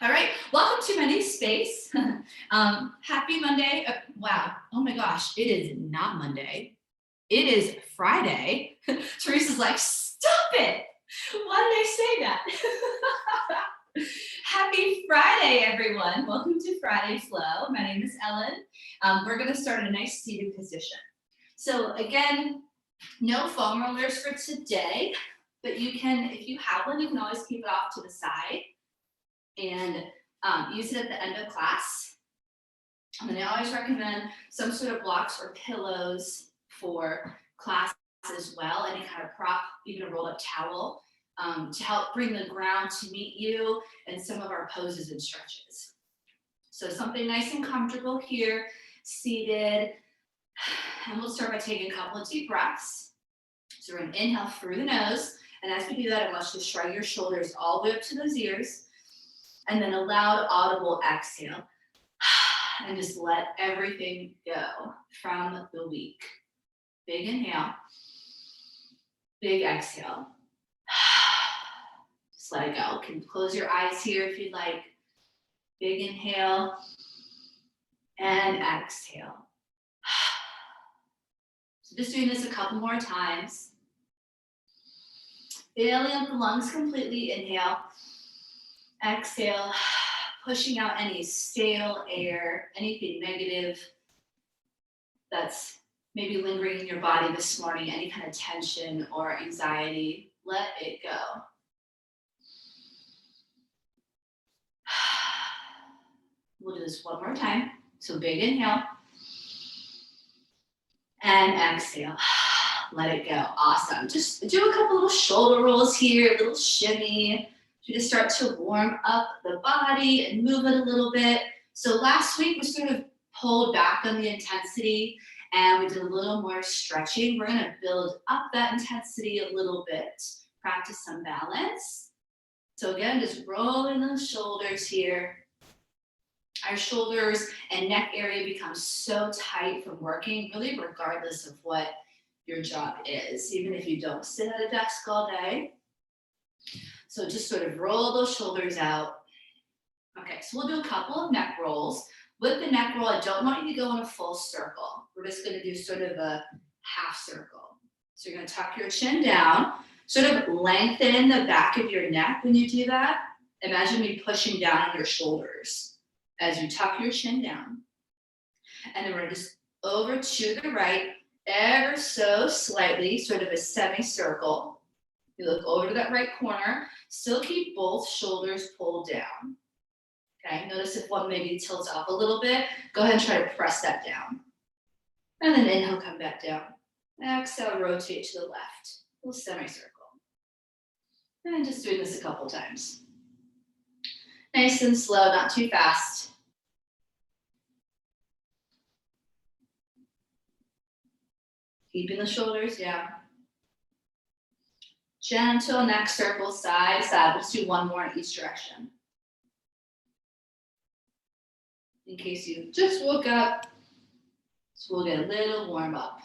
All right, welcome to my new space. Happy Monday. Wow, oh my gosh, it is not Monday. It is Friday. Teresa's like, stop it. Why did I say that? Happy Friday, everyone. Welcome to Friday Flow. My name is Ellen. We're gonna start in a nice seated position. So again, no foam rollers for today, but you can, if you have one, you can always keep it off to the side and use it at the end of class. And then I always recommend some sort of blocks or pillows for class as well, any kind of prop, even a rolled up towel, to help bring the ground to meet you and some of our poses and stretches. So something nice and comfortable here, seated. And we'll start by taking a couple of deep breaths. So we're gonna inhale through the nose. And as we do that, I want you to shrug your shoulders all the way up to those ears. And then a loud audible exhale. And just let everything go from the week. Big inhale. Big exhale. Just let it go. You can close your eyes here if you'd like. Big inhale. And exhale. So just doing this a couple more times. Filling up the lungs completely. Inhale. Exhale, pushing out any stale air, anything negative that's maybe lingering in your body this morning, any kind of tension or anxiety, let it go. We'll do this one more time. So big inhale and exhale. Let it go. Awesome. Just do a couple little shoulder rolls here, a little shimmy. You just start to warm up the body and move it a little bit. So last week we sort of pulled back on the intensity and we did a little more stretching. We're gonna build up that intensity a little bit, practice some balance. So again, just rolling those shoulders here. Our shoulders and neck area becomes so tight from working, really regardless of what your job is, even if you don't sit at a desk all day. So just sort of roll those shoulders out. Okay, so we'll do a couple of neck rolls. With the neck roll, I don't want you to go in a full circle. We're just gonna do sort of a half circle. So you're gonna tuck your chin down, sort of lengthen the back of your neck when you do that. Imagine me pushing down on your shoulders as you tuck your chin down. And then we're just over to the right, ever so slightly, sort of a semicircle. You look over to that right corner, still keep both shoulders pulled down. Okay, notice if one maybe tilts up a little bit, go ahead and try to press that down. And then inhale, come back down. Exhale, rotate to the left, a little semicircle. And just doing this a couple times. Nice and slow, not too fast. Keeping the shoulders down. Gentle neck circle, side to side. Let's do one more in each direction. In case you just woke up, so we'll get a little warm up.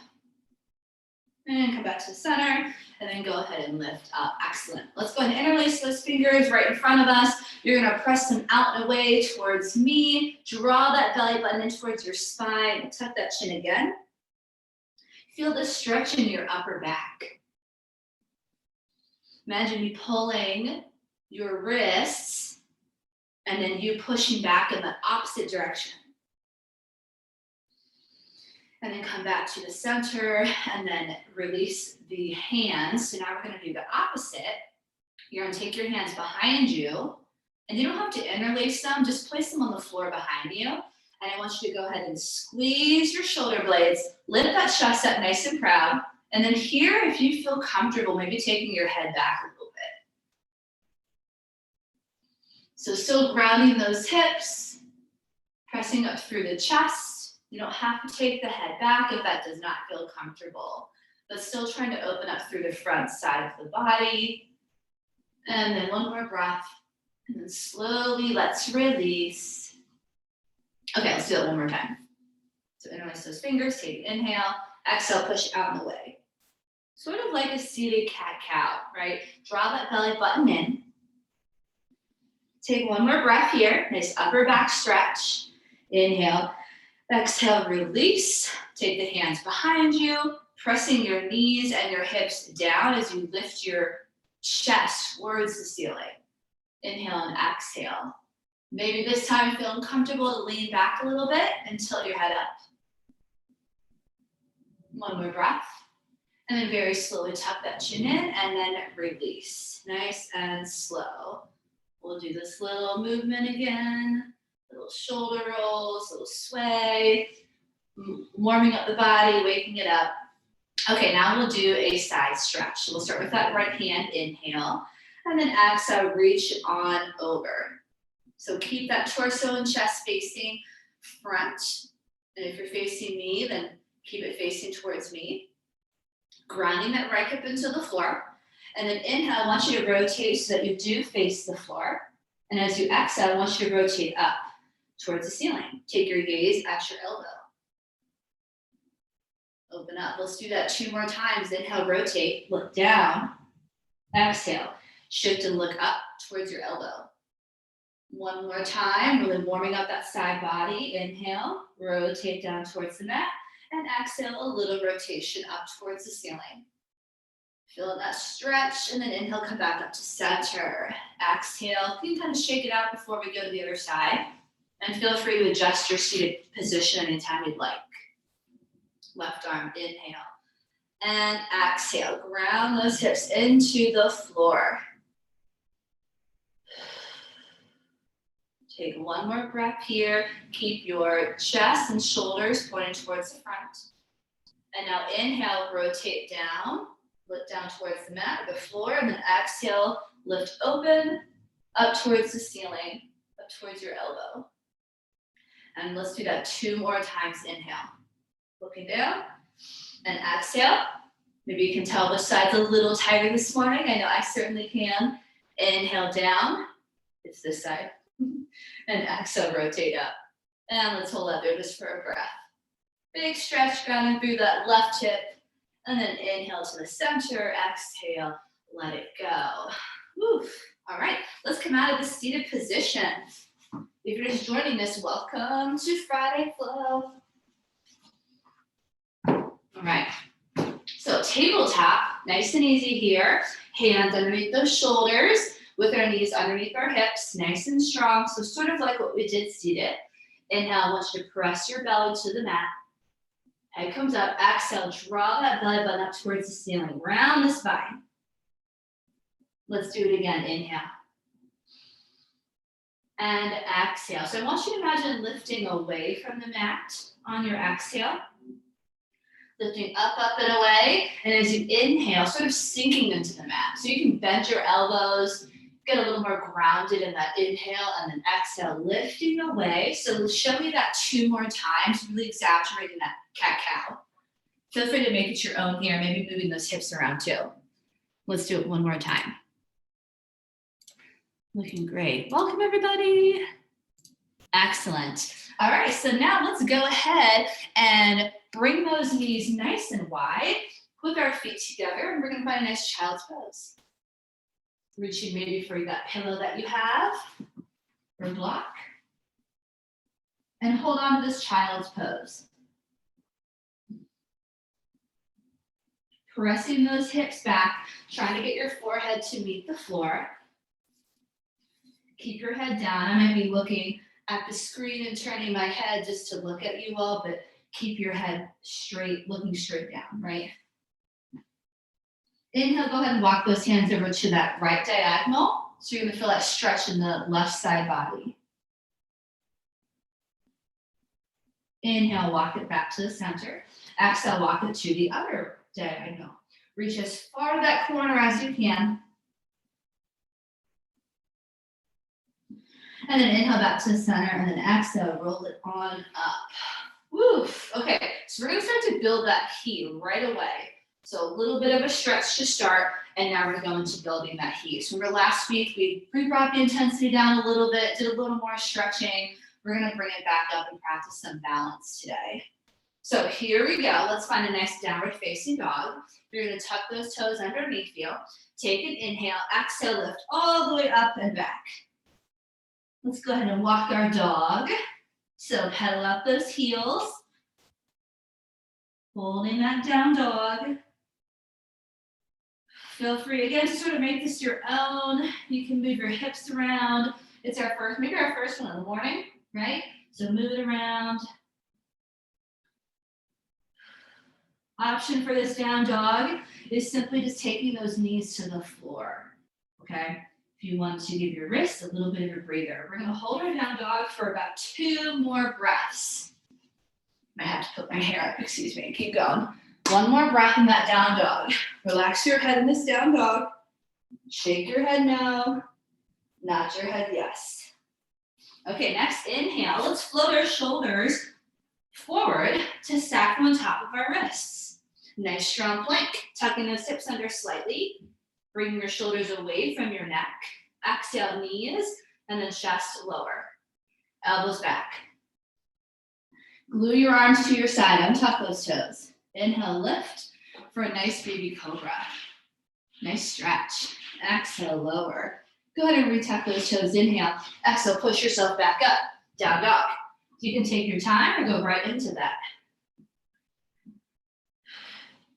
And come back to the center, and then go ahead and lift up. Excellent. Let's go ahead and interlace those fingers right in front of us. You're gonna press them out and away towards me. Draw that belly button in towards your spine. Tuck that chin again. Feel the stretch in your upper back. Imagine you pulling your wrists and then you pushing back in the opposite direction. And then come back to the center and then release the hands. So now we're gonna do the opposite. You're gonna take your hands behind you and you don't have to interlace them, just place them on the floor behind you. And I want you to go ahead and squeeze your shoulder blades, lift that chest up nice and proud. And then here, if you feel comfortable, maybe taking your head back a little bit. So still grounding those hips, pressing up through the chest. You don't have to take the head back if that does not feel comfortable, but still trying to open up through the front side of the body. And then one more breath. And then slowly let's release. Okay, let's do it one more time. So interlace those fingers, take an inhale, exhale, push out and away. Sort of like a seated cat-cow, right? Draw that belly button in. Take one more breath here. Nice upper back stretch. Inhale. Exhale, release. Take the hands behind you, pressing your knees and your hips down as you lift your chest towards the ceiling. Inhale and exhale. Maybe this time feel uncomfortable to lean back a little bit and tilt your head up. One more breath. And then very slowly tuck that chin in and then release. Nice and slow. We'll do this little movement again. Little shoulder rolls, little sway. Warming up the body, waking it up. Okay, now we'll do a side stretch. So we'll start with that right hand, inhale. And then exhale, reach on over. So keep that torso and chest facing front. And if you're facing me, then keep it facing towards me. Grounding that right hip into the floor. And then inhale, I want you to rotate so that you do face the floor. And as you exhale, I want you to rotate up towards the ceiling. Take your gaze at your elbow. Open up. Let's do that 2 more times. Inhale, rotate, look down. Exhale, shift and look up towards your elbow. One more time, really warming up that side body. Inhale, rotate down towards the mat. And exhale, a little rotation up towards the ceiling. Feel that stretch, and then inhale, come back up to center. Exhale, you can kind of shake it out before we go to the other side. And feel free to adjust your seated position anytime you'd like. Left arm, inhale. And exhale, ground those hips into the floor. Take one more breath here. Keep your chest and shoulders pointing towards the front. And now inhale, rotate down. Look down towards the mat or the floor. And then exhale, lift open, up towards the ceiling, up towards your elbow. And let's do that 2 more times. Inhale, looking down, and exhale. Maybe you can tell which side's a little tighter this morning. I know I certainly can. Inhale down, it's this side. And exhale, rotate up. And let's hold up there just for a breath. Big stretch, grounding through that left hip. And then inhale to the center, exhale, let it go. Woo. All right, let's come out of the seated position. If you're just joining us, welcome to Friday Flow. All right, so tabletop, nice and easy here. Hands underneath those shoulders with our knees underneath our hips, nice and strong. So sort of like what we did seated. Inhale, I want you to press your belly to the mat. Head comes up, exhale, draw that belly button up towards the ceiling, round the spine. Let's do it again, inhale. And exhale. So I want you to imagine lifting away from the mat on your exhale. Lifting up, and away. And as you inhale, sort of sinking into the mat. So you can bend your elbows, get a little more grounded in that inhale, and then exhale, lifting away. So show me that 2 more times, really exaggerating that cat-cow. Feel free to make it your own here, maybe moving those hips around too. Let's do it 1 more time. Looking great. Welcome, everybody. Excellent. All right, so now let's go ahead and bring those knees nice and wide. Hook our feet together, and we're going to find a nice child's pose. Reaching maybe for that pillow that you have, or block. And hold on to this child's pose. Pressing those hips back, trying to get your forehead to meet the floor. Keep your head down. I might be looking at the screen and turning my head just to look at you all, but keep your head straight, looking straight down, right? Inhale, go ahead and walk those hands over to that right diagonal. So you're gonna feel that stretch in the left side body. Inhale, walk it back to the center. Exhale, walk it to the other diagonal. Reach as far to that corner as you can. And then inhale back to the center, and then exhale, roll it on up. Woof. Okay, so we're gonna start to build that heat right away. So a little bit of a stretch to start, and now we're going to building that heat. So remember last week, we brought the intensity down a little bit, did a little more stretching. We're gonna bring it back up and practice some balance today. So here we go. Let's find a nice downward facing dog. You're gonna tuck those toes underneath you. Take an inhale, exhale, lift all the way up and back. Let's go ahead and walk our dog. So pedal up those heels. Holding that down dog. Feel free again to sort of make this your own. You can move your hips around. It's our first, maybe our first one in the morning, right? So move it around. Option for this down dog is simply just taking those knees to the floor, okay? If you want to give your wrists a little bit of a breather. We're gonna hold our down dog for about 2 more breaths. I have to put my hair up, excuse me, keep going. 1 more breath in that down dog. Relax your head in this down dog. Shake your head no, nod your head yes. Okay, next inhale, let's float our shoulders forward to stack them on top of our wrists. Nice strong plank, tucking those hips under slightly, bringing your shoulders away from your neck. Exhale, knees, and then chest lower. Elbows back. Glue your arms to your side, untuck those toes. Inhale, lift for a nice baby cobra. Nice stretch. Exhale, lower. Go ahead and retuck those toes. Inhale, exhale, push yourself back up. Down dog. You can take your time or go right into that.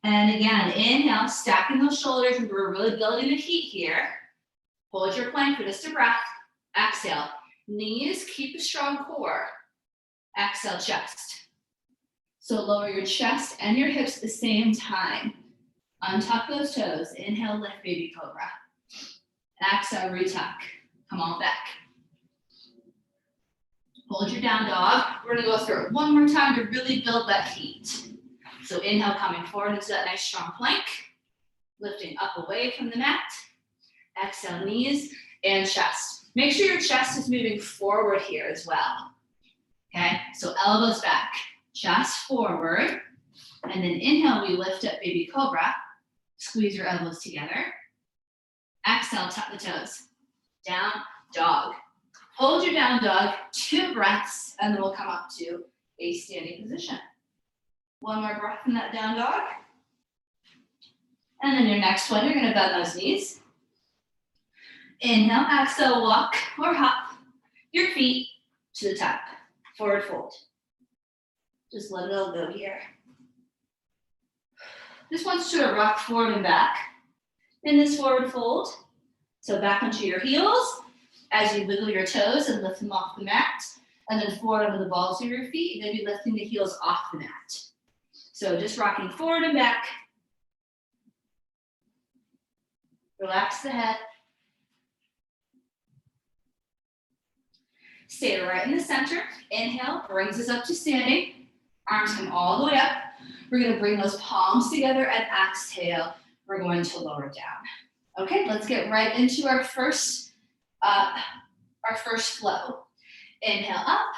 And again, inhale, stacking those shoulders. We're really building the heat here. Hold your plank for just a breath. Exhale, knees, keep a strong core. Exhale, chest. So lower your chest and your hips at the same time. Untuck those toes. Inhale, lift, baby cobra. Exhale, retuck. Come on back. Hold your down dog. We're gonna go through it 1 more time to really build that heat. So inhale, coming forward into that nice strong plank. Lifting up away from the mat. Exhale, knees and chest. Make sure your chest is moving forward here as well. Okay, so elbows back, chest forward. And then inhale, we lift up baby cobra. Squeeze your elbows together. Exhale, tuck the toes. Down dog. Hold your down dog, 2 breaths, and then we'll come up to a standing position. 1 more breath in that down dog. And then your next one, you're gonna bend those knees. Inhale, exhale, walk or hop your feet to the top. Forward fold. Just let it all go here. Just want you to rock forward and back in this forward fold. So back onto your heels as you wiggle your toes and lift them off the mat. And then forward onto the balls of your feet, maybe lifting the heels off the mat. So just rocking forward and back. Relax the head. Stay right in the center. Inhale, brings us up to standing. Arms come all the way up. We're gonna bring those palms together and exhale. We're going to lower down. Okay, let's get right into our first flow. Inhale up,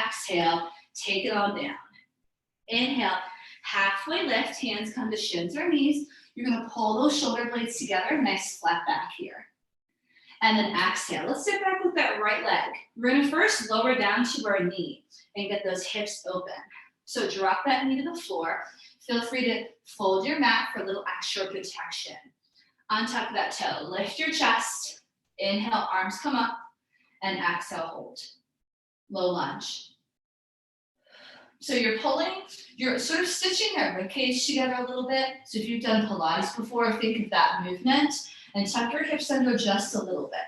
exhale, take it on down. Inhale, halfway lift, hands come to shins or knees. You're gonna pull those shoulder blades together, nice flat back here. And then exhale, let's sit back with that right leg. We're gonna first lower down to our knee and get those hips open. So drop that knee to the floor. Feel free to fold your mat for a little extra protection. Untuck that toe, lift your chest. Inhale, arms come up, and exhale, hold. Low lunge. So you're pulling, you're sort of stitching that ribcage together a little bit. So if you've done Pilates before, think of that movement and tuck your hips under just a little bit.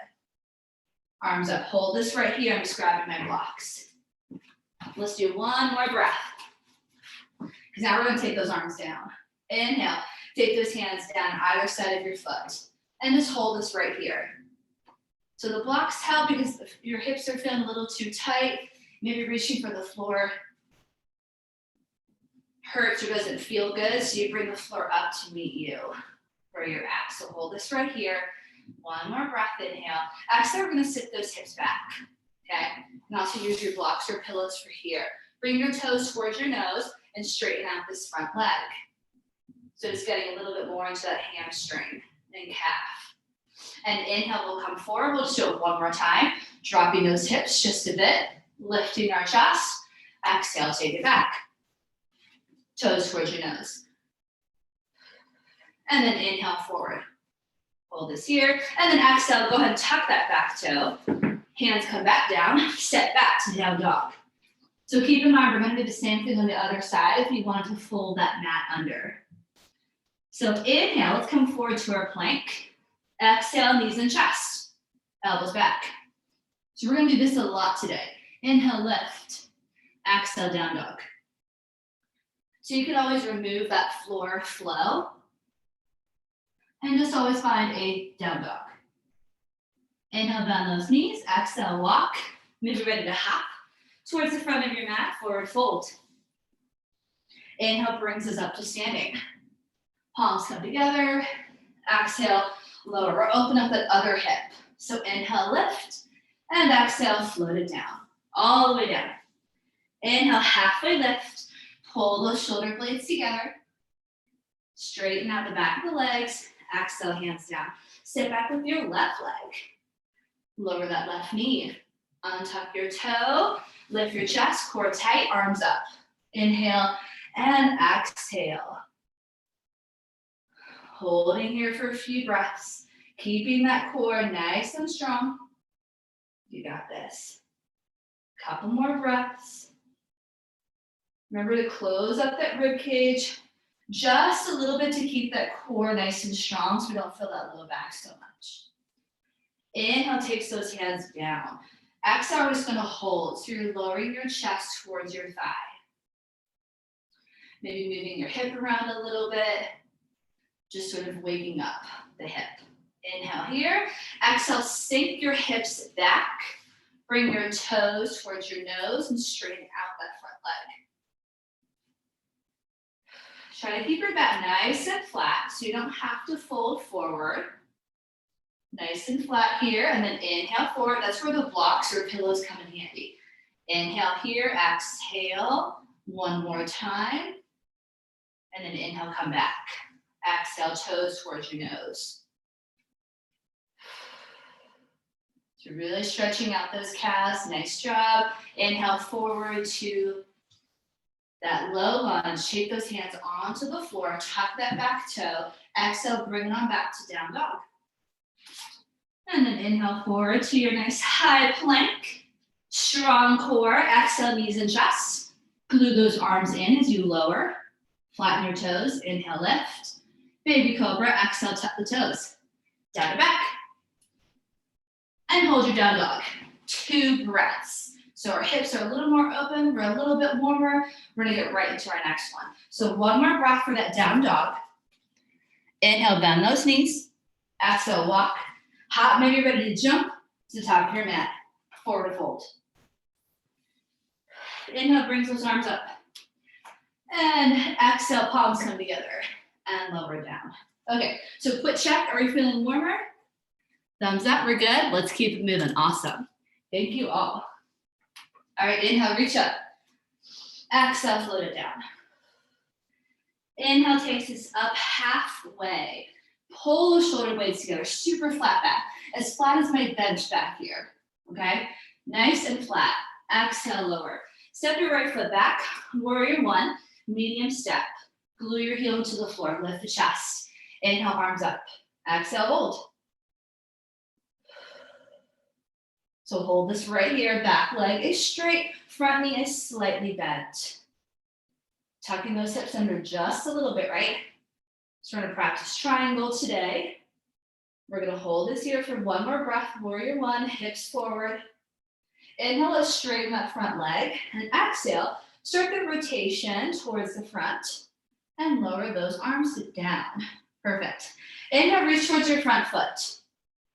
Arms up, hold this right here. I'm just grabbing my blocks. Let's do 1 more breath. Because now we're gonna take those arms down. Inhale, take those hands down either side of your foot. And just hold this right here. So the blocks help because if your hips are feeling a little too tight, maybe reaching for the floor hurts or doesn't feel good, so you bring the floor up to meet you where you're at. So hold this right here. 1 more breath, inhale. Exhale, we're gonna sit those hips back, okay? And also use your blocks or pillows for here. Bring your toes towards your nose and straighten out this front leg. So just getting a little bit more into that hamstring and calf. And inhale, we'll come forward. We'll just do it 1 more time. Dropping those hips just a bit, lifting our chest. Exhale, take it back. Toes towards your nose. And then inhale forward. Hold this here. And then exhale, go ahead and tuck that back toe. Hands come back down, step back to down dog. So keep in mind, we're gonna do the same thing on the other side if you wanted to fold that mat under. So inhale, let's come forward to our plank. Exhale, knees and chest, elbows back. So we're gonna do this a lot today. Inhale, lift. Exhale, down dog. So you can always remove that floor flow and just always find a down dog. Inhale, bend those knees. Exhale, walk. Maybe ready to hop towards the front of your mat, forward fold. Inhale brings us up to standing. Palms come together. Exhale, lower or open up that other hip. So inhale, lift, and exhale, float it down, all the way down. Inhale, halfway lift, pull those shoulder blades together. Straighten out the back of the legs. Exhale, hands down. Sit back with your left leg. Lower that left knee. Untuck your toe. Lift your chest, core tight, arms up. Inhale and exhale. Holding here for a few breaths. Keeping that core nice and strong. You got this. Couple more breaths. Remember to close up that rib cage just a little bit to keep that core nice and strong so we don't feel that low back so much. Inhale, takes those hands down. Exhale, we're just gonna hold. So you're lowering your chest towards your thigh. Maybe moving your hip around a little bit. Just sort of waking up the hip. Inhale here. Exhale, sink your hips back. Bring your toes towards your nose and straighten out that front leg. Try to keep your back nice and flat so you don't have to fold forward. Nice and flat here, and then inhale forward. That's where the blocks or pillows come in handy. Inhale here, exhale. One more time. And then inhale, come back. Exhale, toes towards your nose. So really stretching out those calves. Nice job. Inhale forward to that low lunge. Take those hands onto the floor. Tuck that back toe. Exhale, bring it on back to down dog. And then inhale forward to your nice high plank. Strong core. Exhale, knees and chest. Glue those arms in as you lower. Flatten your toes. Inhale, lift. Baby cobra. Exhale, tuck the toes. Down and back. And hold your down dog. 2 breaths. So our hips are a little more open. We're a little bit warmer. We're gonna get right into our next one. So one more breath for that down dog. Inhale, bend those knees. Exhale, walk. Hop, maybe ready to jump to the top of your mat. Forward fold. Inhale, brings those arms up. And exhale, palms come together and lower down. Okay, so quick check. Are we feeling warmer? Thumbs up, we're good. Let's keep it moving. Awesome. Thank you all. All right, inhale, reach up. Exhale, float it down. Inhale takes us up halfway. Pull the shoulder blades together, super flat back. As flat as my bench back here, okay? Nice and flat. Exhale, lower. Step your right foot back. Warrior 1, medium step. Glue your heel to the floor, lift the chest. Inhale, arms up. Exhale, hold. So hold this right here, back leg is straight, front knee is slightly bent. Tucking those hips under just a little bit, right? So we're gonna practice triangle today. We're gonna hold this here for one more breath. Warrior 1, hips forward. Inhale, let's straighten that front leg. And exhale, start the rotation towards the front and lower those arms down. Perfect. Inhale, reach towards your front foot.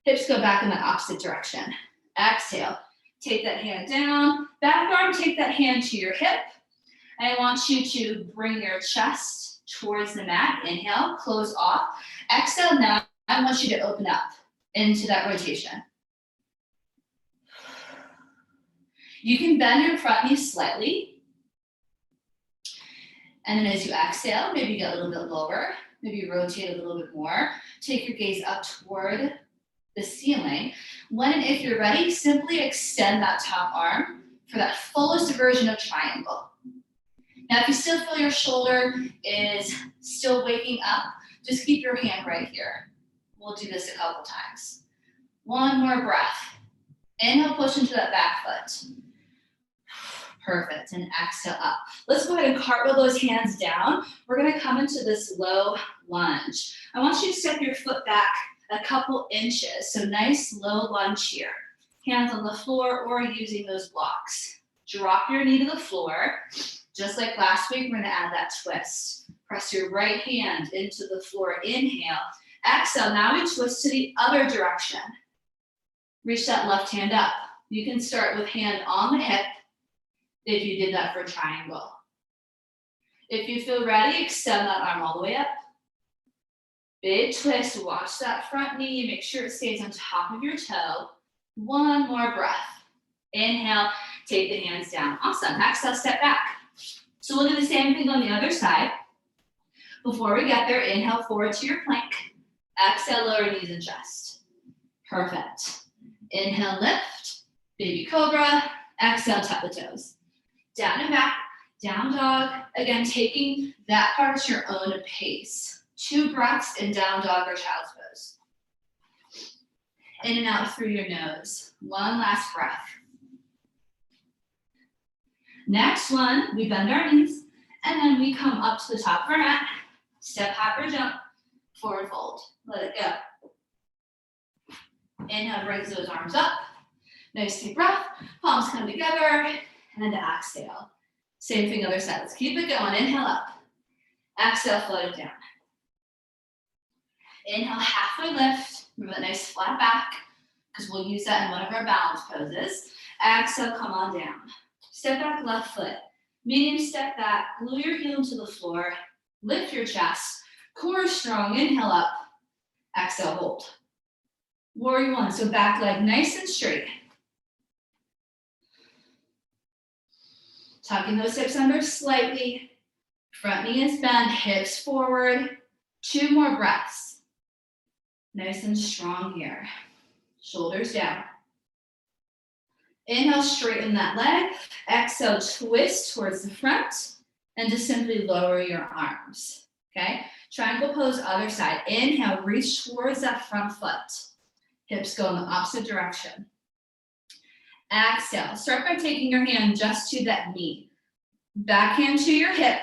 Hips go back in the opposite direction. Exhale, take that hand down. Back arm, take that hand to your hip. I want you to bring your chest towards the mat. Inhale, close off. Exhale, now I want you to open up into that rotation. You can bend your front knee slightly. And then as you exhale, maybe get a little bit lower. Maybe rotate a little bit more. Take your gaze up toward the ceiling. When and if you're ready, simply extend that top arm for that fullest version of triangle. Now, if you still feel your shoulder is still waking up, just keep your hand right here. We'll do this a couple times. One more breath. Inhale, push into that back foot. Perfect, and exhale up. Let's go ahead and cartwheel those hands down. We're gonna come into this low lunge. I want you to step your foot back a couple inches. So nice low lunge here. Hands on the floor or using those blocks. Drop your knee to the floor. Just like last week, we're gonna add that twist. Press your right hand into the floor, inhale. Exhale, now we twist to the other direction. Reach that left hand up. You can start with hand on the hip if you did that for triangle. If you feel ready, extend that arm all the way up. Big twist, watch that front knee, make sure it stays on top of your toe. One more breath. Inhale, take the hands down. Awesome, exhale, step back. So we'll do the same thing on the other side. Before we get there, inhale forward to your plank. Exhale, lower knees and chest. Perfect. Inhale, lift, baby cobra. Exhale, tap the toes. Down and back, down dog. Again, taking that part at your own pace. 2 breaths in down dog or child's pose. In and out through your nose. One last breath. Next one, we bend our knees, and then we come up to the top of our mat. Step, hop, or jump. Forward fold. Let it go. Inhale, brings those arms up. Nice deep breath. Palms come together. And exhale. Same thing other side. Let's keep it going. Inhale up. Exhale, float it down. Inhale, halfway lift. Remember that nice flat back, because we'll use that in one of our balance poses. Exhale, come on down. Step back, left foot. Medium step back. Glue your heel into the floor. Lift your chest. Core strong. Inhale up. Exhale, hold. Warrior 1. So back leg nice and straight. Tucking those hips under slightly. Front knee is bent, hips forward. 2 more breaths. Nice and strong here. Shoulders down. Inhale, straighten that leg. Exhale, twist towards the front. And just simply lower your arms. Okay? Triangle pose, other side. Inhale, reach towards that front foot. Hips go in the opposite direction. Exhale, start by taking your hand just to that knee. Back hand to your hip.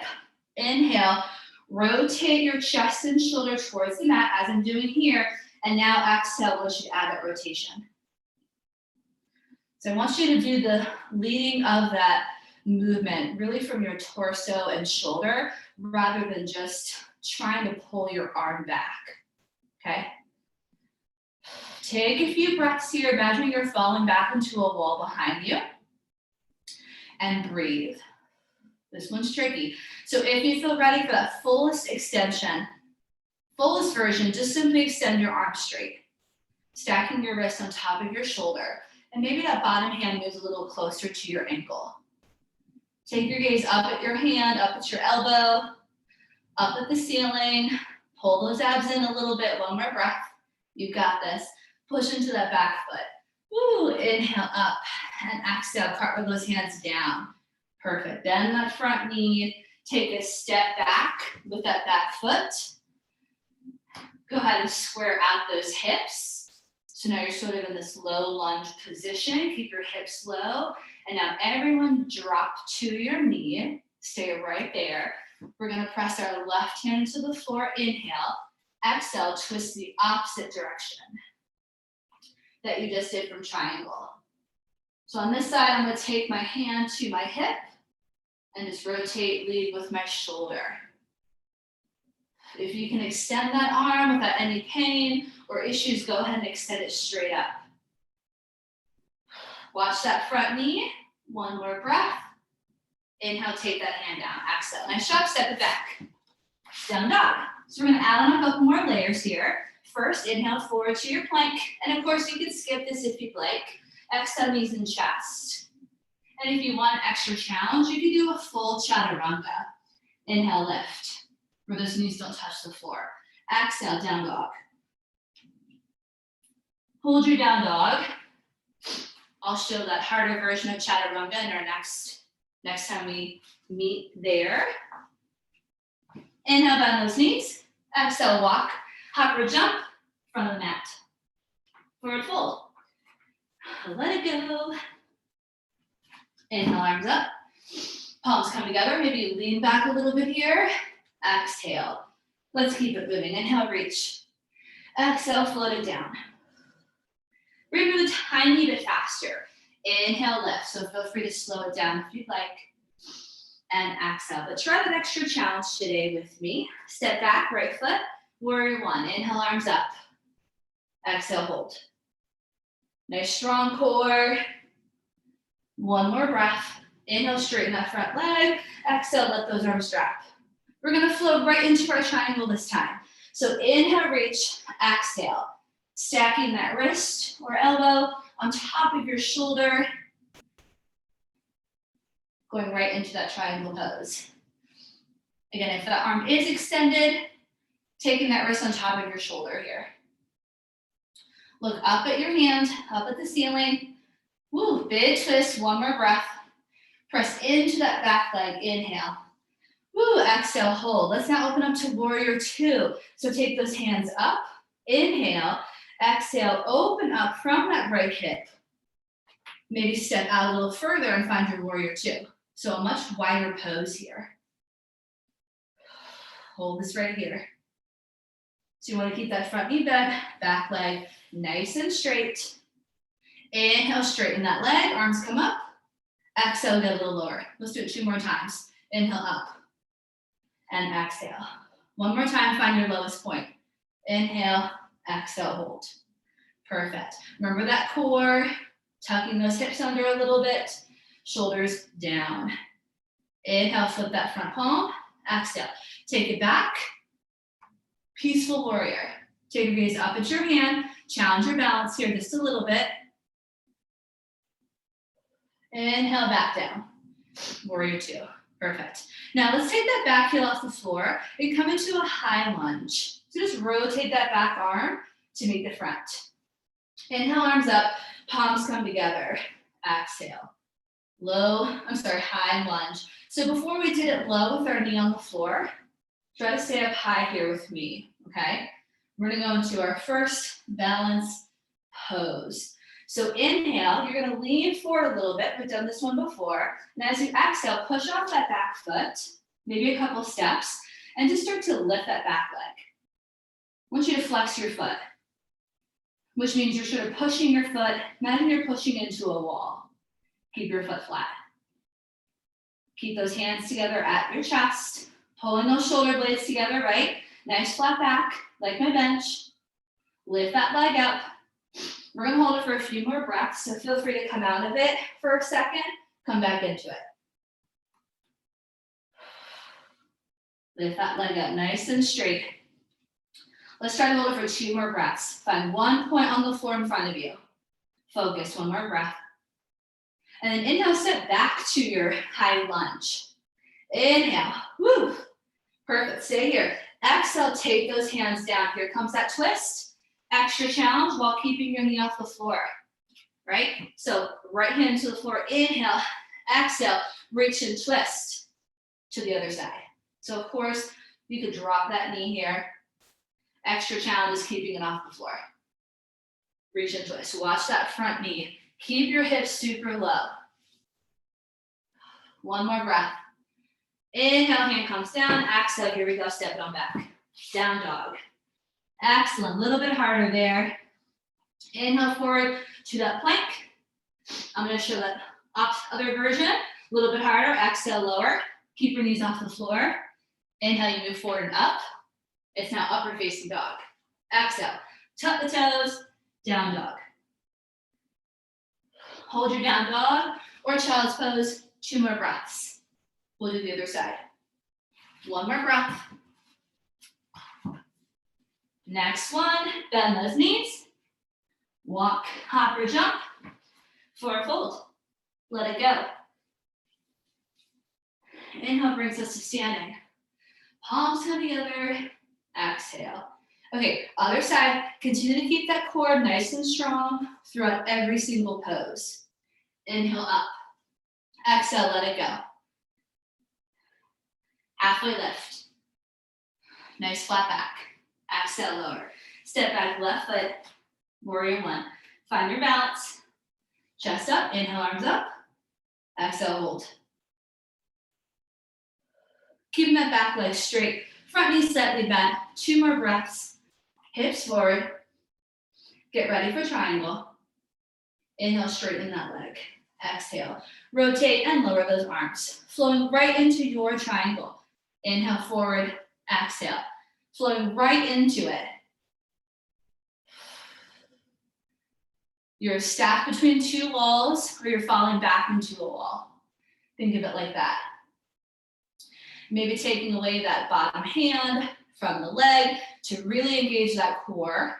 Inhale, rotate your chest and shoulder towards the mat as I'm doing here. And now exhale, we should add that rotation. So I want you to do the leading of that movement really from your torso and shoulder rather than just trying to pull your arm back, okay? Take a few breaths here. Imagine you're falling back into a wall behind you. And breathe. This one's tricky. So if you feel ready for that fullest extension, fullest version, just simply extend your arms straight. Stacking your wrists on top of your shoulder. And maybe that bottom hand moves a little closer to your ankle. Take your gaze up at your hand, up at your elbow, up at the ceiling. Pull those abs in a little bit. One more breath. You got this. Push into that back foot. Woo, inhale up and exhale, cartwheel those hands down. Perfect. Bend that front knee. Take a step back with that back foot. Go ahead and square out those hips. So now you're sort of in this low lunge position. Keep your hips low. And now everyone drop to your knee. Stay right there. We're going to press our left hand to the floor. Inhale. Exhale, twist the opposite direction that you just did from triangle. So on this side, I'm going to take my hand to my hip and just rotate, lead with my shoulder. If you can extend that arm without any pain or issues, go ahead and extend it straight up. Watch that front knee. One more breath. Inhale, take that hand down. Exhale. Nice job, step it back. Down dog. So we're going to add on a couple more layers here. First, inhale forward to your plank. And of course, you can skip this if you'd like. Exhale, knees and chest. And if you want an extra challenge, you can do a full chaturanga. Inhale, lift, where those knees don't touch the floor. Exhale, down dog. Hold your down dog. I'll show that harder version of chaturanga in our next time we meet there. Inhale, bend those knees. Exhale, walk, hop or jump from the mat. Forward fold. Let it go. Inhale, arms up. Palms come together. Maybe you lean back a little bit here. Exhale. Let's keep it moving. Inhale, reach. Exhale, float it down. We're gonna move a tiny bit faster. Inhale, lift. So feel free to slow it down if you'd like. And exhale. But try that extra challenge today with me. Step back, right foot. Warrior one. Inhale, arms up. Exhale, hold. Nice strong core. One more breath. Inhale, straighten that front leg. Exhale, let those arms drop. We're gonna flow right into our triangle this time. So inhale, reach, exhale. Stacking that wrist or elbow on top of your shoulder. Going right into that triangle pose. Again, if that arm is extended, taking that wrist on top of your shoulder here. Look up at your hand, up at the ceiling. Woo, big twist, one more breath. Press into that back leg, inhale. Woo, exhale, hold. Let's now open up to warrior two. So take those hands up, inhale, exhale, open up from that right hip. Maybe step out a little further and find your warrior two. So a much wider pose here. Hold this right here. So you want to keep that front knee bent, back leg nice and straight. Inhale, straighten that leg, arms come up. Exhale, get a little lower. Let's do it 2 more times. Inhale, up. And exhale. One more time, find your lowest point. Inhale, exhale, hold. Perfect. Remember that core, tucking those hips under a little bit, shoulders down. Inhale, flip that front palm. Exhale, take it back. Peaceful warrior. Take your gaze up at your hand. Challenge your balance here just a little bit. Inhale, back down. Warrior two. Perfect. Now let's take that back heel off the floor and come into a high lunge. So just rotate that back arm to meet the front. Inhale, arms up, palms come together. Exhale. High lunge. So before we did it low with our knee on the floor, try to stay up high here with me, okay? We're gonna go into our first balance pose. So inhale, you're gonna lean forward a little bit. We've done this one before. And as you exhale, push off that back foot, maybe a couple steps, and just start to lift that back leg. I want you to flex your foot, which means you're sort of pushing your foot. Imagine you're pushing into a wall. Keep your foot flat. Keep those hands together at your chest, pulling those shoulder blades together, right? Nice flat back, like my bench. Lift that leg up. We're gonna hold it for a few more breaths, so feel free to come out of it for a second, come back into it. Lift that leg up nice and straight. Let's try to hold it for 2 more breaths. Find one point on the floor in front of you. Focus, one more breath. And then inhale, step back to your high lunge. Inhale, woo. Perfect, stay here. Exhale, take those hands down. Here comes that twist. Extra challenge while keeping your knee off the floor, right? So right hand to the floor, inhale, exhale, reach and twist to the other side. So of course, you could drop that knee here. Extra challenge is keeping it off the floor. Reach and twist, watch that front knee. Keep your hips super low. One more breath. Inhale, hand comes down, exhale, here we go, step it on back. Down dog. Excellent, a little bit harder there. Inhale forward to that plank. I'm gonna show that other version, a little bit harder, exhale, lower. Keep your knees off the floor. Inhale, you move forward and up. It's now upward facing dog. Exhale, tuck the toes, down dog. Hold your down dog or child's pose, 2 more breaths. We'll do the other side. 1 more breath. Next one, bend those knees. Walk, hop, or jump. Forward fold. Let it go. Inhale brings us to standing. Palms come together. Exhale. Okay, other side. Continue to keep that core nice and strong throughout every single pose. Inhale up. Exhale, let it go. Halfway lift. Nice flat back. Exhale, lower. Step back, left foot. Warrior one. Find your balance. Chest up, inhale, arms up. Exhale, hold. Keeping that back leg straight. Front knee slightly bent. 2 more breaths. Hips forward. Get ready for triangle. Inhale, straighten that leg. Exhale. Rotate and lower those arms. Flowing right into your triangle. Inhale, forward. Exhale. Flowing right into it. You're stacked between 2 walls, or you're falling back into a wall. Think of it like that. Maybe taking away that bottom hand from the leg to really engage that core.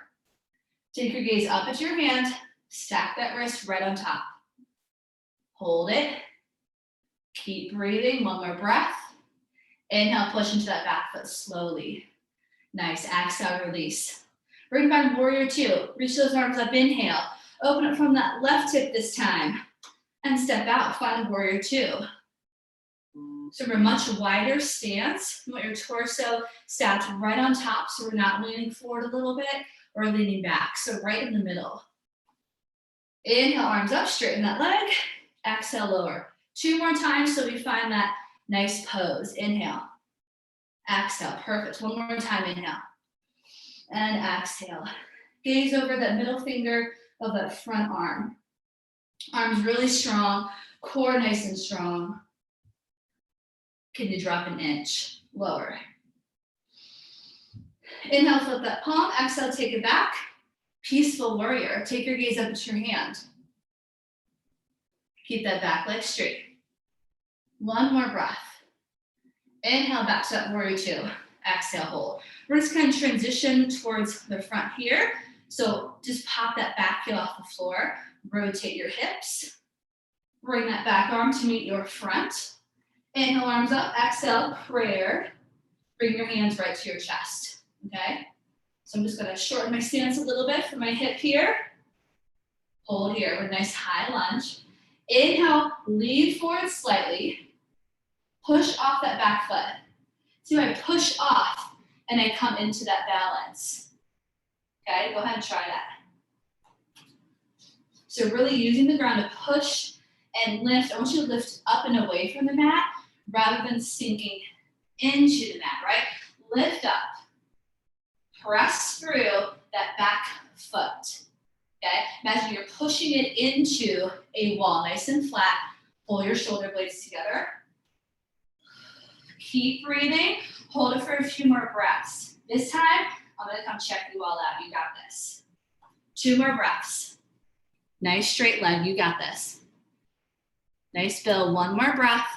Take your gaze up at your hand, stack that wrist right on top. Hold it. Keep breathing, 1 more breath. Inhale, push into that back foot slowly. Nice, exhale, release. Bring back warrior 2. Reach those arms up, inhale. Open it from that left hip this time. And step out, find warrior 2. So we're a much wider stance. You want your torso stacked right on top so we're not leaning forward a little bit or leaning back. So right in the middle. Inhale, arms up, straighten that leg. Exhale, lower. 2 more times so we find that nice pose. Inhale. Exhale, perfect. 1 more time, inhale. And exhale. Gaze over that middle finger of that front arm. Arms really strong, core nice and strong. Can you drop an inch? Lower. Inhale, flip that palm. Exhale, take it back. Peaceful warrior. Take your gaze up at your hand. Keep that back leg straight. 1 more breath. Inhale, back to that warrior 2. Exhale, hold. We're just going to transition towards the front here. So just pop that back heel off the floor. Rotate your hips. Bring that back arm to meet your front. Inhale, arms up. Exhale, prayer. Bring your hands right to your chest. Okay? So I'm just going to shorten my stance a little bit for my hip here. Hold here with a nice high lunge. Inhale, lean forward slightly. Push off that back foot. See, I push off and I come into that balance. Okay, go ahead and try that. So really using the ground to push and lift. I want you to lift up and away from the mat rather than sinking into the mat, right? Lift up. Press through that back foot. Okay, imagine you're pushing it into a wall, nice and flat. Pull your shoulder blades together. Keep breathing. Hold it for a few more breaths. This time, I'm gonna come check you all out. You got this. 2 more breaths. Nice straight leg, you got this. Nice Bill, 1 more breath.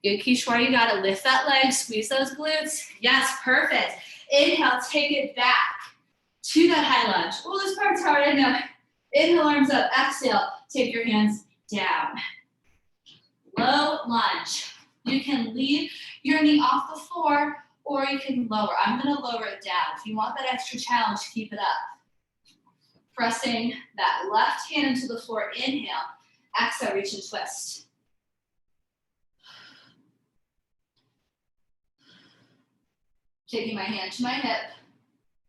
Good, Kishwar, you got it. Lift that leg, squeeze those glutes. Yes, perfect. Inhale, take it back to that high lunge. Oh, this part's hard, I know. Inhale, arms up. Exhale, take your hands down. Low lunge. You can leave your knee off the floor or you can lower. I'm gonna lower it down. If you want that extra challenge, keep it up. Pressing that left hand into the floor. Inhale. Exhale, reach and twist. Taking my hand to my hip.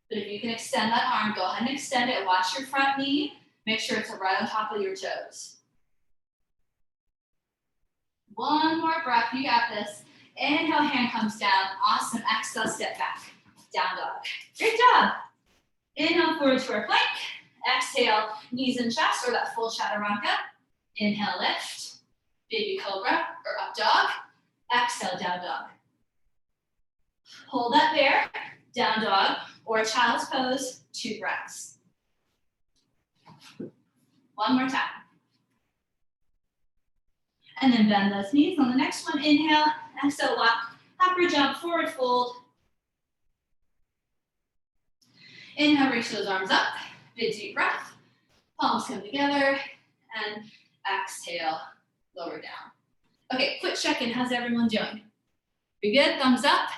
But if you can extend that arm, go ahead and extend it. Watch your front knee. Make sure it's right on top of your toes. 1 more breath, you got this. Inhale, hand comes down. Awesome, exhale, step back. Down dog. Great job. Inhale, forward to our plank. Exhale, knees and chest, or that full chaturanga. Inhale, lift. Baby cobra, or up dog. Exhale, down dog. Hold that there, down dog, or child's pose, 2 breaths. 1 more time. And then bend those knees. On the next one, inhale, exhale, walk, upper jump, forward fold. Inhale, reach those arms up, big deep breath. Palms come together, and exhale, lower down. Okay, quick check-in, how's everyone doing? We good, thumbs up?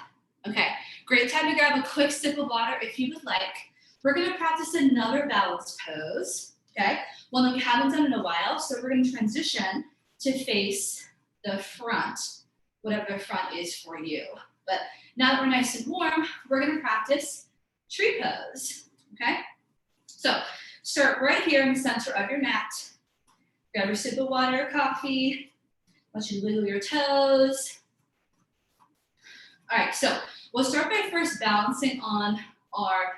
Okay, great time to grab a quick sip of water if you would like. We're gonna practice another balanced pose, okay? One that we haven't done in a while, so we're gonna transition to face the front, whatever the front is for you. But now that we're nice and warm, we're gonna practice tree pose, okay? So start right here in the center of your mat. Grab your sip of water or coffee. I want you to wiggle your toes. All right, so we'll start by first balancing on our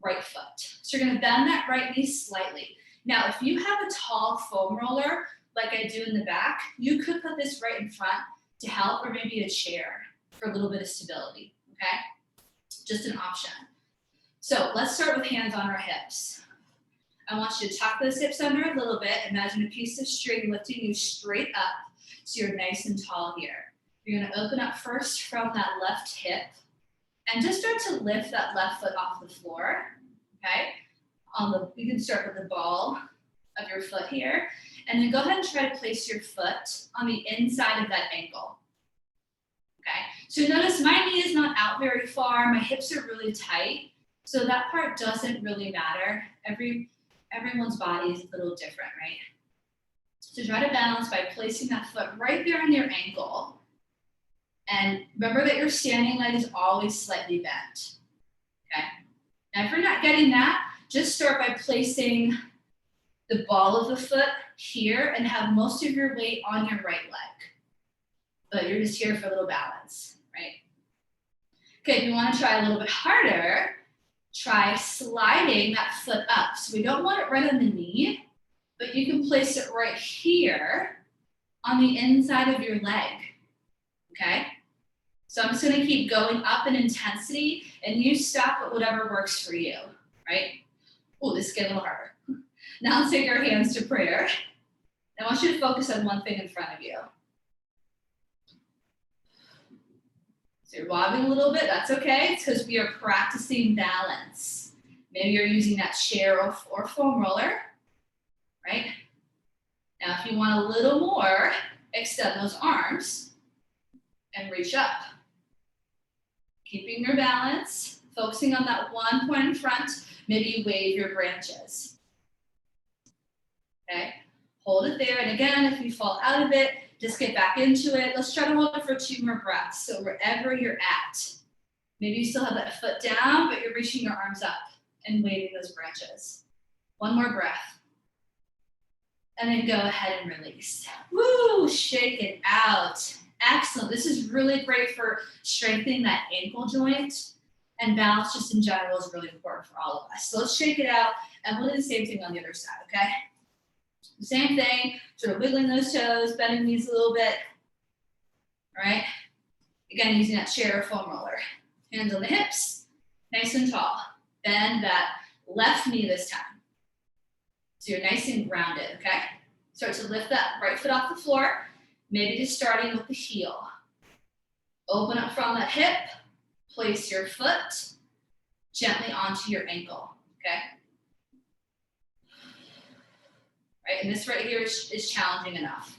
right foot. So you're gonna bend that right knee slightly. Now, if you have a tall foam roller, like I do in the back, you could put this right in front to help, or maybe a chair for a little bit of stability, okay? Just an option. So let's start with hands on our hips. I want you to tuck those hips under a little bit. Imagine a piece of string lifting you straight up so you're nice and tall here. You're gonna open up first from that left hip and just start to lift that left foot off the floor, okay? You can start with the ball of your foot here, and then go ahead and try to place your foot on the inside of that ankle, okay? So notice my knee is not out very far, my hips are really tight, so that part doesn't really matter. Everyone's body is a little different, right? So try to balance by placing that foot right there on your ankle. And remember that your standing leg is always slightly bent, okay? Now, if you're not getting that, just start by placing the ball of the foot here and have most of your weight on your right leg. But you're just here for a little balance, right? Okay, if you want to try a little bit harder, try sliding that foot up. So we don't want it right on the knee, but you can place it right here on the inside of your leg, okay? So I'm just gonna keep going up in intensity, and you stop at whatever works for you, right? Oh, this is getting a little harder. Now let's take our hands to prayer. I want you to focus on one thing in front of you. So you're wobbling a little bit, that's okay. It's because we are practicing balance. Maybe you're using that chair or foam roller, right? Now, if you want a little more, extend those arms and reach up. Keeping your balance, focusing on that one point in front. Maybe you wave your branches. Okay, hold it there. And again, if you fall out of it, just get back into it. Let's try to hold it for 2 more breaths. So wherever you're at, maybe you still have that foot down, but you're reaching your arms up and waving those branches. 1 more breath. And then go ahead and release. Woo, shake it out. Excellent. This is really great for strengthening that ankle joint, and balance just in general is really important for all of us. So let's shake it out, and we'll do the same thing on the other side, okay? Same thing, sort of wiggling those toes, bending knees a little bit, all right? Again, using that chair or foam roller. Hands on the hips, nice and tall. Bend that left knee this time. So you're nice and grounded, okay? Start to lift that right foot off the floor, maybe just starting with the heel. Open up from that hip, place your foot gently onto your ankle, okay? Right, and this right here is challenging enough.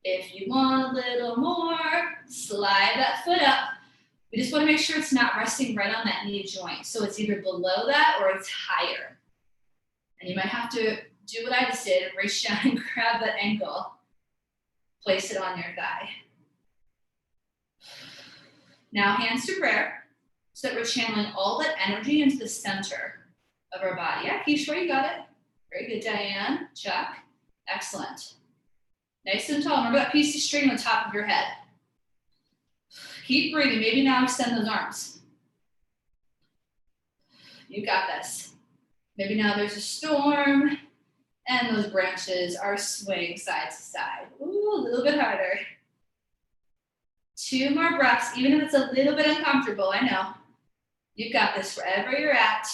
If you want a little more, slide that foot up. We just want to make sure it's not resting right on that knee joint. So it's either below that or it's higher. And you might have to do what I just did and reach down and grab that ankle. Place it on your thigh. Now hands to prayer, so that we're channeling all that energy into the center of our body. Yeah, Keishore, you got it. Very good, Diane. Chuck. Excellent. Nice and tall. Remember that piece of string on the top of your head. Keep breathing. Maybe now extend those arms. You got this. Maybe now there's a storm and those branches are swaying side to side. Ooh, a little bit harder. 2 more breaths, even if it's a little bit uncomfortable, I know. You've got this wherever you're at.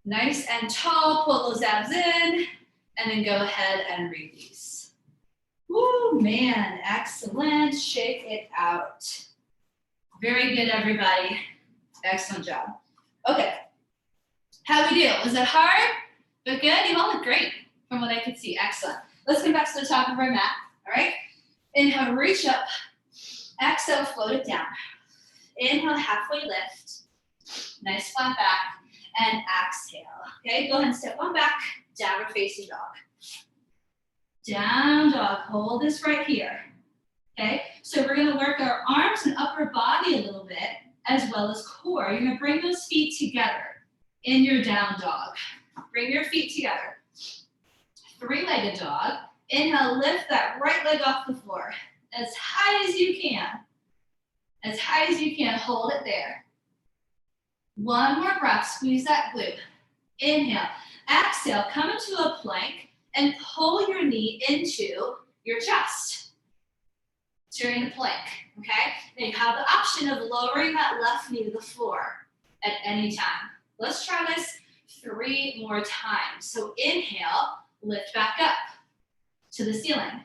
Nice and tall, pull those abs in, and then go ahead and release. Woo, man, excellent. Shake it out. Very good, everybody. Excellent job. Okay, how we do? Was that hard? But good? You all look great from what I could see. Excellent. Let's come back to the top of our mat, all right? Inhale, reach up. Exhale, float it down. Inhale, halfway lift. Nice flat back. And exhale. Okay, go ahead and step on back. Downward facing dog. Down dog. Hold this right here. Okay, so we're going to work our arms and upper body a little bit, as well as core. You're going to bring those feet together in your down dog. Bring your feet together. three-legged dog. Inhale, lift that right leg off the floor as high as you can. As high as you can, hold it there. One more breath, squeeze that glute. Inhale, exhale, come into a plank and pull your knee into your chest during the plank, okay? Now you have the option of lowering that left knee to the floor at any time. Let's try this 3 more times. So inhale, lift back up to the ceiling.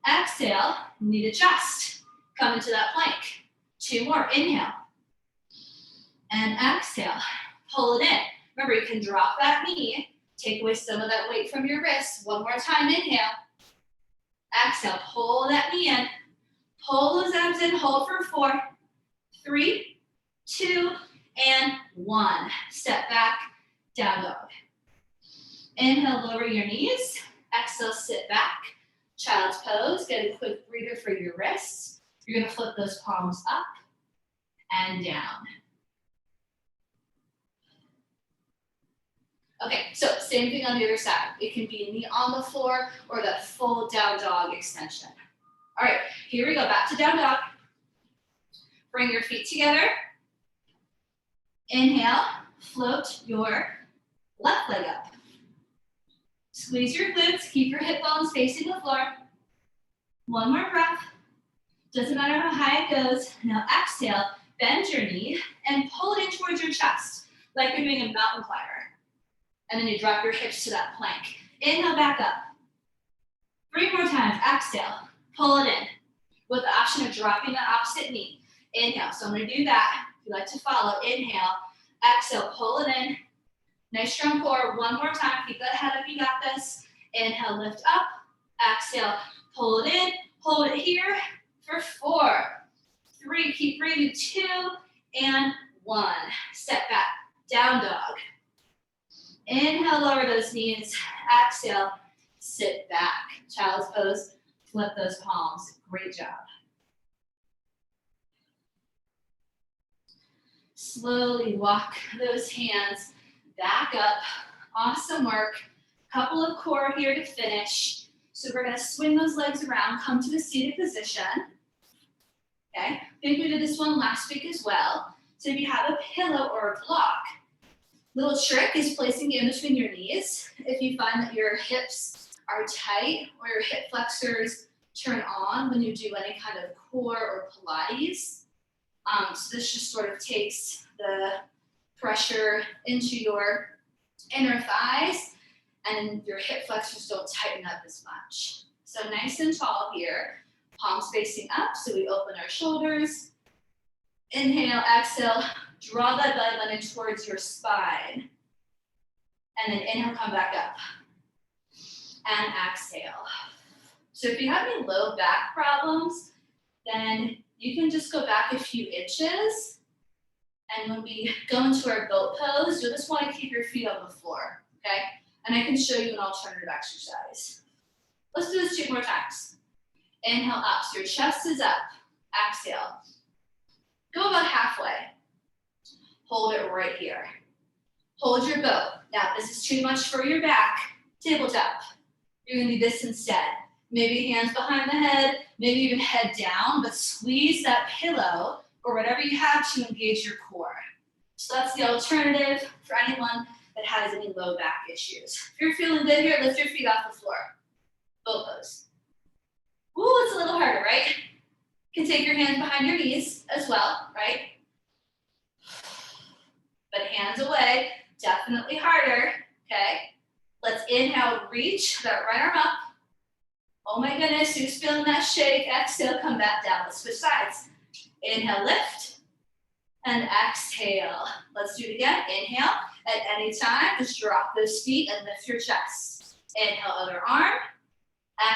Exhale, knee to chest. Come into that plank. 2 more, inhale. And exhale, pull it in. Remember, you can drop that knee, take away some of that weight from your wrist. 1 more time, inhale. Exhale, pull that knee in. Pull those abs in, hold for 4, 3, 2, and 1. Step back, down dog. Inhale, lower your knees. Exhale, sit back. Child's pose, get a quick breather for your wrists. You're gonna flip those palms up and down. Okay, so same thing on the other side. It can be knee on the floor or that full down dog extension. All right, here we go, back to down dog. Bring your feet together. Inhale, float your left leg up. Squeeze your glutes, keep your hip bones facing the floor. 1 more breath. Doesn't matter how high it goes. Now exhale, bend your knee and pull it in towards your chest, like you're doing a mountain climber. And then you drop your hips to that plank. Inhale, back up. 3 more times, exhale, pull it in. With the option of dropping the opposite knee. Inhale, so I'm gonna do that. If you like to follow, inhale, exhale, pull it in. Nice strong core, 1 more time, keep that head up, you got this. Inhale, lift up, exhale, pull it in, hold it here for 4, 3, keep breathing, 2, and 1. Step back, down dog. Inhale, lower those knees, exhale, sit back. Child's pose, flip those palms, great job. Slowly walk those hands back up. Awesome work. Couple of core here to finish. So we're gonna swing those legs around, come to the seated position. Okay, I think we did this one last week as well. So if you have a pillow or a block, little trick is placing it in between your knees. If you find that your hips are tight or your hip flexors turn on when you do any kind of core or Pilates. So this just sort of takes the pressure into your inner thighs and your hip flexors don't tighten up as much. So nice and tall here, palms facing up, so we open our shoulders. Inhale, exhale, draw that belly button towards your spine. And then inhale, come back up. And exhale. So if you have any low back problems, then you can just go back a few inches. And when we go into our boat pose, you'll just want to keep your feet on the floor, okay? And I can show you an alternative exercise. Let's do this 2 more times. Inhale up, so your chest is up. Exhale. Go about halfway. Hold it right here. Hold your boat. Now, if this is too much for your back, tabletop. You're gonna do this instead. Maybe hands behind the head, maybe even head down, but squeeze that pillow or whatever you have to engage your core. So that's the alternative for anyone that has any low back issues. If you're feeling good here, lift your feet off the floor. Boat pose. Ooh, it's a little harder, right? You can take your hands behind your knees as well, right? But hands away, definitely harder, okay? Let's inhale, reach that right arm up. Oh my goodness, who's feeling that shake? Exhale, come back down. Let's switch sides. Inhale, lift, and exhale. Let's do it again. Inhale, at any time, just drop those feet and lift your chest. Inhale, other arm.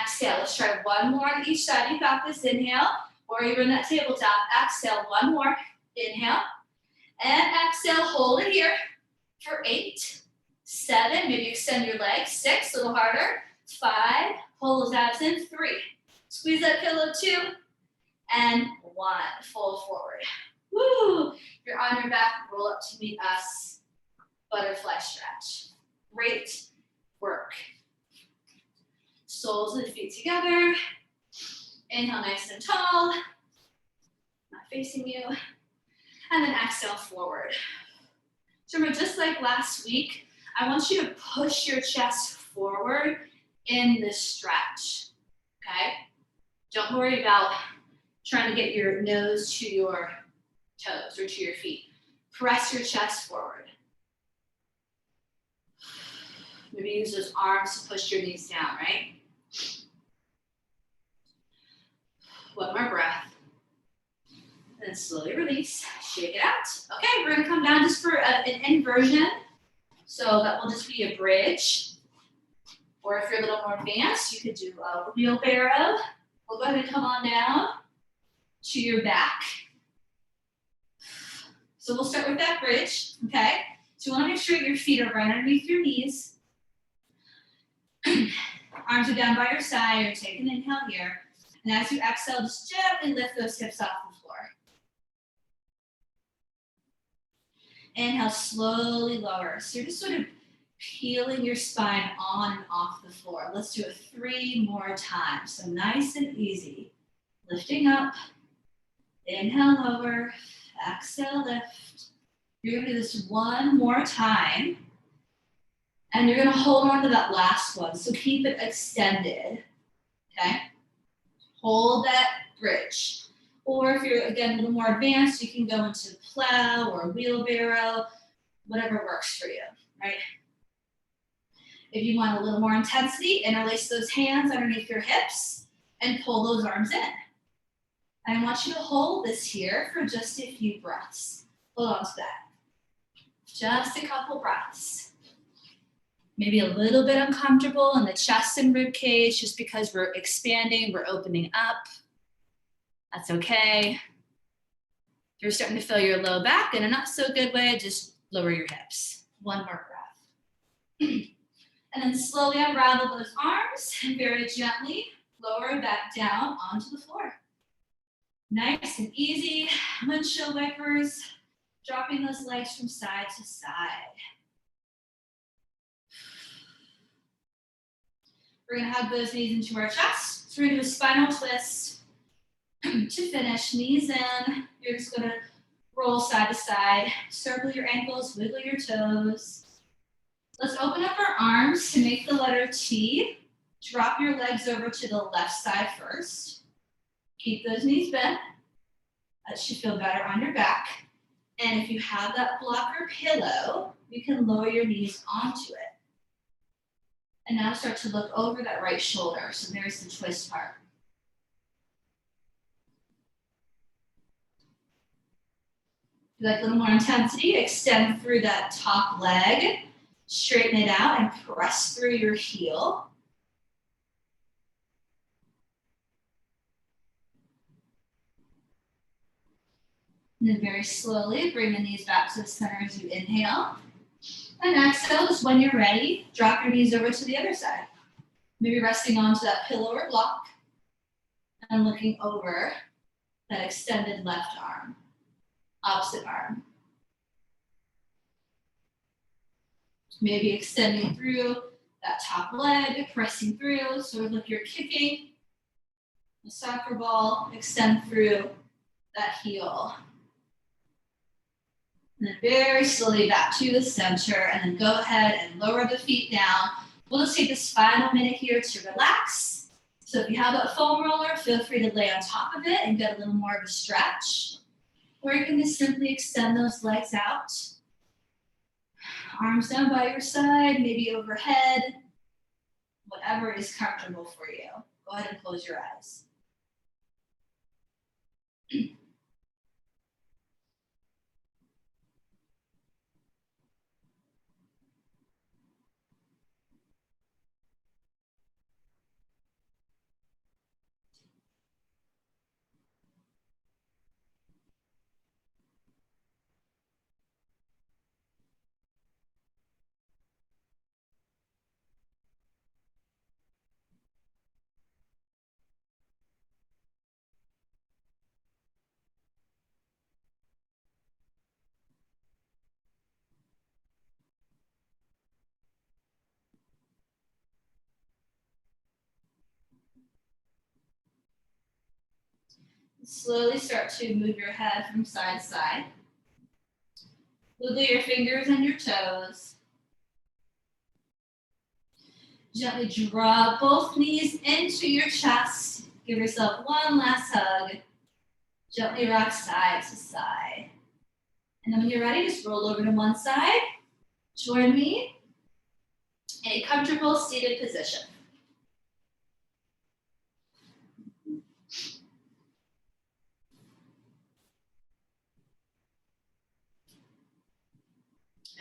Exhale, let's try 1 more on each side. You got this, inhale, or you're in that tabletop. Exhale, 1 more, inhale, and exhale, hold it here for 8, 7, maybe extend your legs, 6, a little harder, 5, pull those abs in, 3, squeeze that pillow, 2, and 1, fold forward. Woo! You're on your back, roll up to meet us, butterfly stretch. Great work. Soles of the feet together. Inhale nice and tall. Not facing you. And then exhale forward. So remember, just like last week, I want you to push your chest forward in this stretch, okay? Don't worry about trying to get your nose to your toes or to your feet. Press your chest forward. Maybe use those arms to push your knees down, right? One more breath. And then slowly release, shake it out. Okay, we're gonna come down just for an inversion. So that will just be a bridge. Or if you're a little more advanced, you could do a wheelbarrow. We'll go ahead and come on down to your back. So we'll start with that bridge, okay? So you wanna make sure your feet are right underneath your knees. Arms are down by your side. You're taking an inhale here. And as you exhale, just gently lift those hips off the floor. Inhale, slowly lower. So you're just sort of peeling your spine on and off the floor. Let's do it 3 more times. So nice and easy. Lifting up. Inhale, lower. Exhale, lift. You're going to do this 1 more time. And you're going to hold on to that last one. So keep it extended. Okay? Hold that bridge. Or if you're, again, a little more advanced, you can go into plow or wheelbarrow, whatever works for you, right? If you want a little more intensity, interlace those hands underneath your hips and pull those arms in. And I want you to hold this here for just a few breaths. Hold on to that. Just a couple breaths. Maybe a little bit uncomfortable in the chest and rib cage just because we're expanding, we're opening up. That's okay. If you're starting to feel your low back in a not so good way, just lower your hips. 1 more breath. And then slowly unravel those arms and very gently lower back down onto the floor. Nice and easy. Windshield wipers, dropping those legs from side to side. We're gonna hug those knees into our chest. So we're gonna do a spinal twist. To finish, knees in, you're just gonna roll side to side, circle your ankles, wiggle your toes. Let's open up our arms to make the letter T. Drop your legs over to the left side first. Keep those knees bent. That should feel better on your back. And if you have that blocker pillow, you can lower your knees onto it. And now start to look over that right shoulder. So there's the twist part. If you like a little more intensity, extend through that top leg, straighten it out and press through your heel. And then very slowly bring the knees back to the center as you inhale. And exhale, just when you're ready, drop your knees over to the other side. Maybe resting onto that pillow or block and looking over that extended left arm. Opposite arm. Maybe extending through that top leg, pressing through, sort of like you're kicking a soccer ball, extend through that heel. And then very slowly back to the center, and then go ahead and lower the feet down. We'll just take this final minute here to relax. So if you have a foam roller, feel free to lay on top of it and get a little more of a stretch. Or you can just simply extend those legs out. Arms down by your side, maybe overhead. Whatever is comfortable for you. Go ahead and close your eyes. Slowly start to move your head from side to side. Wiggle your fingers and your toes. Gently draw both knees into your chest. Give yourself one last hug. Gently rock side to side. And then when you're ready, just roll over to one side. Join me in a comfortable seated position.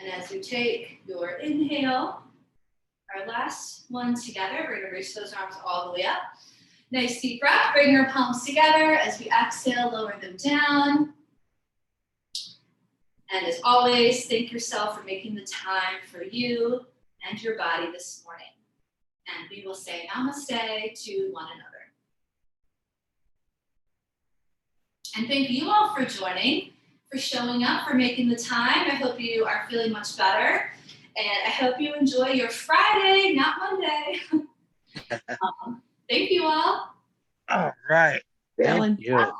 And as you take your inhale, our last one together, we're gonna reach those arms all the way up. Nice deep breath, bring your palms together. As we exhale, lower them down. And as always, thank yourself for making the time for you and your body this morning. And we will say namaste to one another. And thank you all for joining, for showing up, for making the time. I hope you are feeling much better. And I hope you enjoy your Friday, not Monday. Thank you all. All right. Thank you.